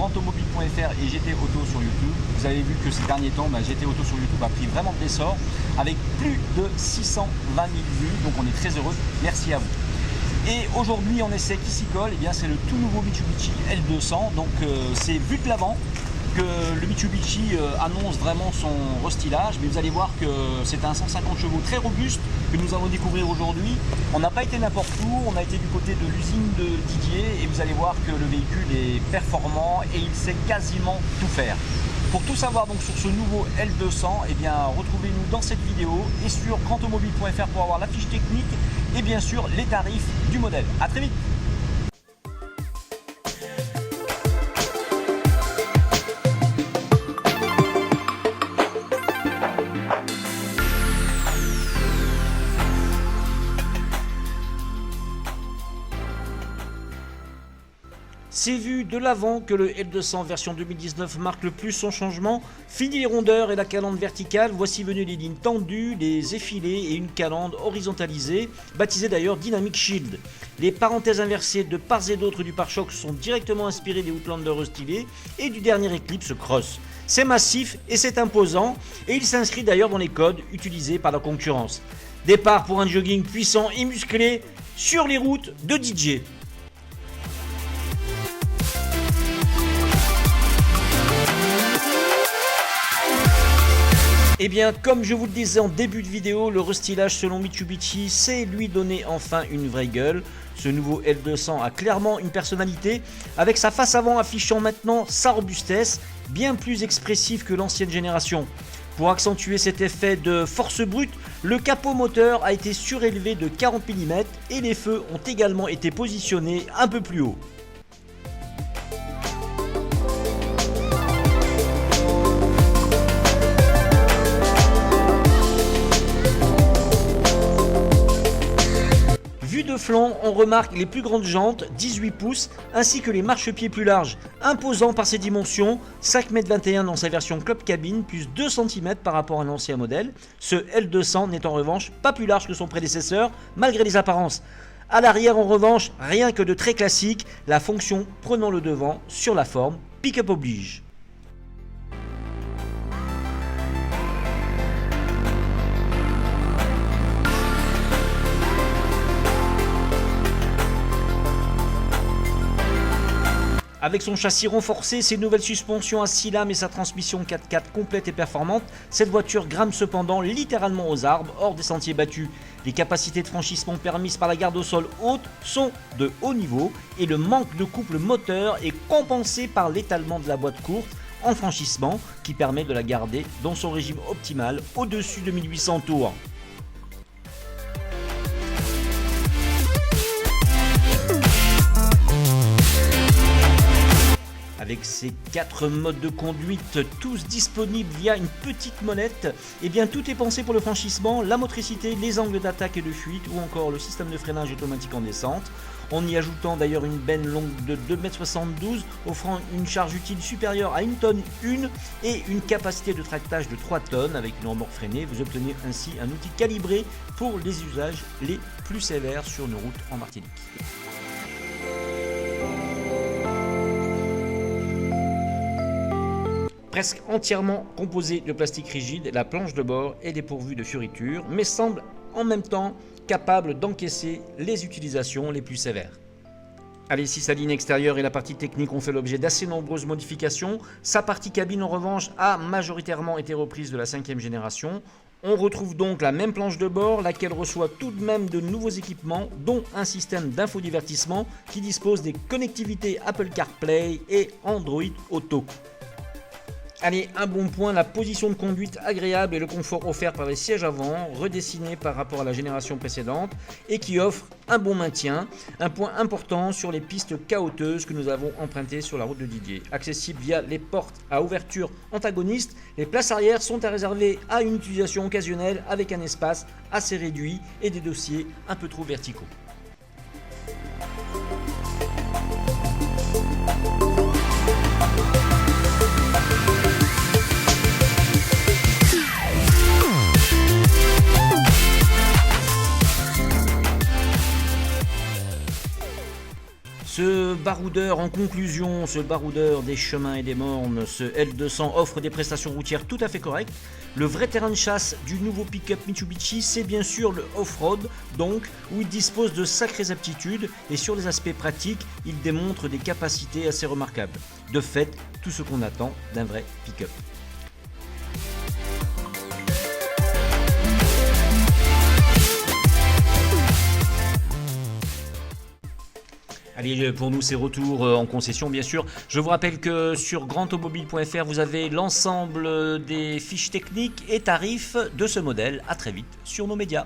grandautomobile.fr et GT Auto sur YouTube. Vous avez vu que ces derniers temps, GT Auto sur YouTube a pris vraiment de l'essor avec plus de 620 000 vues, donc on est très heureux, merci à vous. Et aujourd'hui en essai qui s'y colle, c'est le tout nouveau Mitsubishi L200, donc c'est vu de l'avant que le Mitsubishi annonce vraiment son restylage, mais vous allez voir que c'est un 150 chevaux très robuste que nous allons découvrir aujourd'hui. On n'a pas été n'importe où, on a été du côté de l'usine de Didier et vous allez voir que le véhicule est performant et il sait quasiment tout faire. Pour tout savoir donc sur ce nouveau L200, retrouvez-nous dans cette vidéo et sur grandautomobile.fr pour avoir la fiche technique et bien sûr les tarifs du modèle. A très vite. C'est vu de l'avant que le L200 version 2019 marque le plus son changement. Fini les rondeurs et la calandre verticale, voici venues les lignes tendues, les effilés et une calandre horizontalisée, baptisée d'ailleurs Dynamic Shield. Les parenthèses inversées de part et d'autre du pare-choc sont directement inspirées des Outlander restylés et du dernier Eclipse Cross. C'est massif et c'est imposant et il s'inscrit d'ailleurs dans les codes utilisés par la concurrence. Départ pour un jogging puissant et musclé sur les routes de DJ. Comme je vous le disais en début de vidéo, le restylage selon Mitsubishi, c'est lui donner enfin une vraie gueule. Ce nouveau L200 a clairement une personnalité, avec sa face avant affichant maintenant sa robustesse, bien plus expressive que l'ancienne génération. Pour accentuer cet effet de force brute, le capot moteur a été surélevé de 40 mm et les feux ont également été positionnés un peu plus haut. De flanc, on remarque les plus grandes jantes, 18 pouces, ainsi que les marchepieds plus larges, imposants par ses dimensions, 5,21 m dans sa version Club Cabine, plus 2 cm par rapport à l'ancien modèle. Ce L200 n'est en revanche pas plus large que son prédécesseur, malgré les apparences. À l'arrière, en revanche, rien que de très classique, la fonction prenant le devant sur la forme, pick-up oblige. Avec son châssis renforcé, ses nouvelles suspensions à 6 lames et sa transmission 4x4 complète et performante, cette voiture grimpe cependant littéralement aux arbres hors des sentiers battus. Les capacités de franchissement permises par la garde au sol haute sont de haut niveau et le manque de couple moteur est compensé par l'étalement de la boîte courte en franchissement qui permet de la garder dans son régime optimal au-dessus de 1800 tours. Avec ses 4 modes de conduite, tous disponibles via une petite molette, tout est pensé pour le franchissement, la motricité, les angles d'attaque et de fuite ou encore le système de freinage automatique en descente. En y ajoutant d'ailleurs une benne longue de 2,72 m, offrant une charge utile supérieure à 1 tonne 1 et une capacité de tractage de 3 tonnes avec une remorque freinée, vous obtenez ainsi un outil calibré pour les usages les plus sévères sur nos routes en Martinique. Presque entièrement composée de plastique rigide, la planche de bord est dépourvue de fioritures, mais semble en même temps capable d'encaisser les utilisations les plus sévères. Allez, si sa ligne extérieure et la partie technique ont fait l'objet d'assez nombreuses modifications, sa partie cabine en revanche a majoritairement été reprise de la 5e génération. On retrouve donc la même planche de bord, laquelle reçoit tout de même de nouveaux équipements, dont un système d'infodivertissement qui dispose des connectivités Apple CarPlay et Android Auto. Allez, un bon point, la position de conduite agréable et le confort offert par les sièges avant, redessinés par rapport à la génération précédente et qui offre un bon maintien, un point important sur les pistes chaotiques que nous avons empruntées sur la route de Didier. Accessible via les portes à ouverture antagoniste, les places arrière sont à réserver à une utilisation occasionnelle avec un espace assez réduit et des dossiers un peu trop verticaux. Ce baroudeur, en conclusion, ce baroudeur des chemins et des mornes, ce L200 offre des prestations routières tout à fait correctes. Le vrai terrain de chasse du nouveau pick-up Mitsubishi, c'est bien sûr le off-road, donc où il dispose de sacrées aptitudes et sur les aspects pratiques, il démontre des capacités assez remarquables. De fait, tout ce qu'on attend d'un vrai pick-up. Allez, pour nous, c'est retour en concession, bien sûr. Je vous rappelle que sur grandautomobile.fr, vous avez l'ensemble des fiches techniques et tarifs de ce modèle. À très vite sur nos médias.